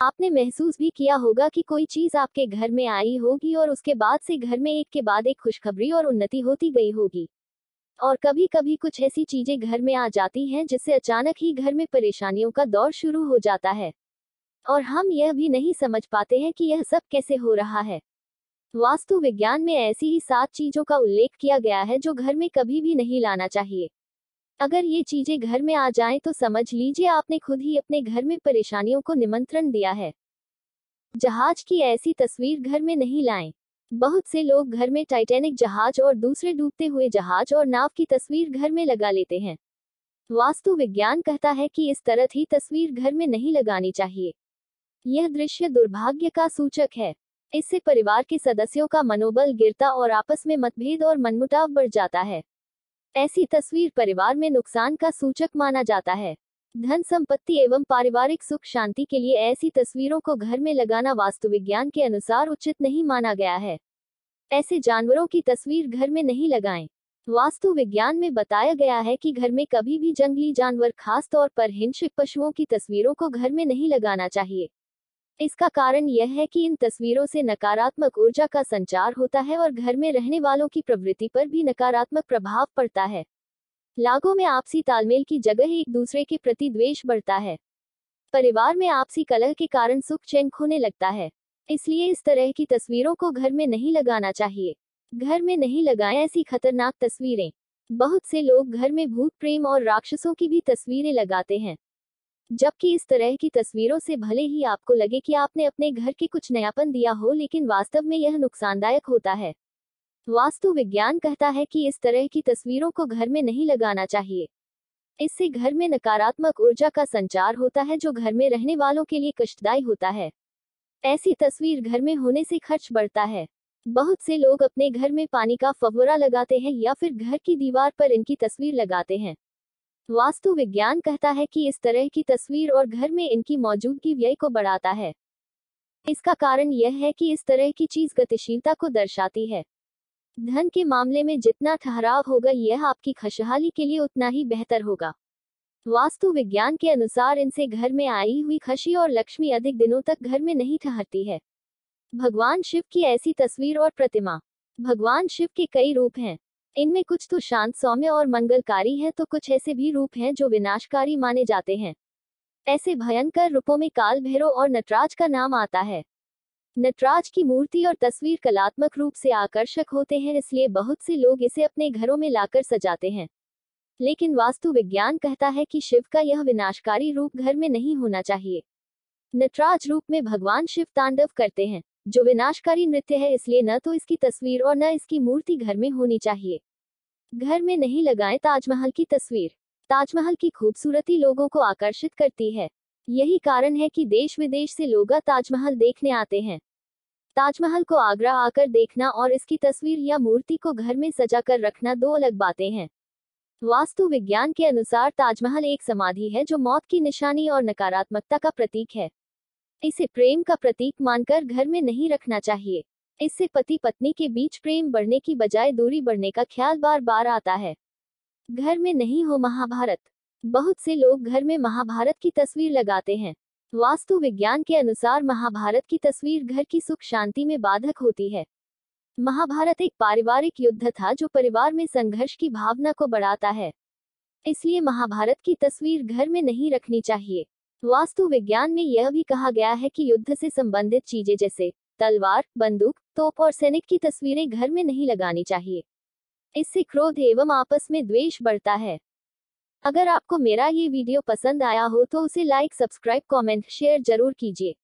आपने महसूस भी किया होगा कि कोई चीज आपके घर में आई होगी और उसके बाद से घर में एक के बाद एक खुशखबरी और उन्नति होती गई होगी। और कभी कभी कुछ ऐसी चीजें घर में आ जाती हैं जिससे अचानक ही घर में परेशानियों का दौर शुरू हो जाता है और हम यह भी नहीं समझ पाते हैं कि यह सब कैसे हो रहा है। वास्तु विज्ञान में ऐसी ही 7 चीजों का उल्लेख किया गया है जो घर में कभी भी नहीं लाना चाहिए। अगर ये चीजें घर में आ जाएं तो समझ लीजिए आपने खुद ही अपने घर में परेशानियों को निमंत्रण दिया है। जहाज की ऐसी तस्वीर घर में नहीं लाएं। बहुत से लोग घर में टाइटैनिक जहाज और दूसरे डूबते हुए जहाज और नाव की तस्वीर घर में लगा लेते हैं। वास्तु विज्ञान कहता है कि इस तरह की तस्वीर घर में नहीं लगानी चाहिए। यह दृश्य दुर्भाग्य का सूचक है। इससे परिवार के सदस्यों का मनोबल गिरता और आपस में मतभेद और मनमुटाव बढ़ जाता है। ऐसी तस्वीर परिवार में नुकसान का सूचक माना जाता है। धन संपत्ति एवं पारिवारिक सुख शांति के लिए ऐसी तस्वीरों को घर में लगाना वास्तुविज्ञान के अनुसार उचित नहीं माना गया है। ऐसे जानवरों की तस्वीर घर में नहीं लगाएं। वास्तु विज्ञान में बताया गया है कि घर में कभी भी जंगली जानवर, खास तौर पर हिंसक पशुओं की तस्वीरों को घर में नहीं लगाना चाहिए। इसका कारण यह है कि इन तस्वीरों से नकारात्मक ऊर्जा का संचार होता है और घर में रहने वालों की प्रवृत्ति पर भी नकारात्मक प्रभाव पड़ता है। लोगों में आपसी तालमेल की जगह एक दूसरे के प्रति द्वेष बढ़ता है। परिवार में आपसी कलह के कारण सुख चैन खोने लगता है। इसलिए इस तरह की तस्वीरों को घर में नहीं लगाना चाहिए। घर में नहीं लगाएं ऐसी खतरनाक तस्वीरें। बहुत से लोग घर में भूत प्रेम और राक्षसों की भी तस्वीरें लगाते हैं, जबकि इस तरह की तस्वीरों से भले ही आपको लगे कि आपने अपने घर के कुछ नयापन दिया हो, लेकिन वास्तव में यह नुकसानदायक होता है। वास्तु विज्ञान कहता है कि इस तरह की तस्वीरों को घर में नहीं लगाना चाहिए। इससे घर में नकारात्मक ऊर्जा का संचार होता है जो घर में रहने वालों के लिए कष्टदायी होता है। ऐसी तस्वीर घर में होने से खर्च बढ़ता है। बहुत से लोग अपने घर में पानी का फव्वारा लगाते हैं या फिर घर की दीवार पर इनकी तस्वीर लगाते हैं। वास्तु विज्ञान कहता है कि इस तरह की तस्वीर और घर में इनकी मौजूदगी व्यय को बढ़ाता है। इसका कारण यह है कि इस तरह की चीज गतिशीलता को दर्शाती है। धन के मामले में जितना ठहराव होगा, यह आपकी खुशहाली के लिए उतना ही बेहतर होगा। वास्तु विज्ञान के अनुसार इनसे घर में आई हुई खुशी और लक्ष्मी अधिक दिनों तक घर में नहीं ठहरती है। भगवान शिव की ऐसी तस्वीर और प्रतिमा। भगवान शिव के कई रूप हैं। इनमें कुछ तो शांत, सौम्य और मंगलकारी हैं, तो कुछ ऐसे भी रूप हैं जो विनाशकारी माने जाते हैं। ऐसे भयंकर रूपों में काल भैरव और नटराज का नाम आता है। नटराज की मूर्ति और तस्वीर कलात्मक रूप से आकर्षक होते हैं, इसलिए बहुत से लोग इसे अपने घरों में लाकर सजाते हैं। लेकिन वास्तु विज्ञान कहता है कि शिव का यह विनाशकारी रूप घर में नहीं होना चाहिए। नटराज रूप में भगवान शिव तांडव करते हैं, जो विनाशकारी नृत्य है, इसलिए न तो इसकी तस्वीर और न इसकी मूर्ति घर में होनी चाहिए। घर में नहीं लगाएं ताजमहल की तस्वीर। ताजमहल की खूबसूरती लोगों को आकर्षित करती है। यही कारण है कि देश विदेश से लोग ताजमहल देखने आते हैं। ताजमहल को आगरा आकर देखना और इसकी तस्वीर या मूर्ति को घर में सजाकर रखना दो अलग बातें हैं। वास्तु विज्ञान के अनुसार ताजमहल एक समाधि है जो मौत की निशानी और नकारात्मकता का प्रतीक है। इसे प्रेम का प्रतीक मानकर घर में नहीं रखना चाहिए। इससे पति पत्नी के बीच प्रेम बढ़ने की बजाय दूरी बढ़ने का ख्याल बार बार आता है। घर में नहीं हो महाभारत। बहुत से लोग घर में महाभारत की तस्वीर लगाते हैं। वास्तु विज्ञान के अनुसार महाभारत की तस्वीर घर की सुख शांति में बाधक होती है। महाभारत एक पारिवारिक युद्ध था जो परिवार में संघर्ष की भावना को बढ़ाता है। इसलिए महाभारत की तस्वीर घर में नहीं रखनी चाहिए। वास्तु विज्ञान में यह भी कहा गया है कि युद्ध से संबंधित चीजें जैसे तलवार, बंदूक, तोप और सैनिक की तस्वीरें घर में नहीं लगानी चाहिए। इससे क्रोध एवं आपस में द्वेष बढ़ता है। अगर आपको मेरा ये वीडियो पसंद आया हो तो उसे लाइक, सब्सक्राइब, कमेंट, शेयर जरूर कीजिए।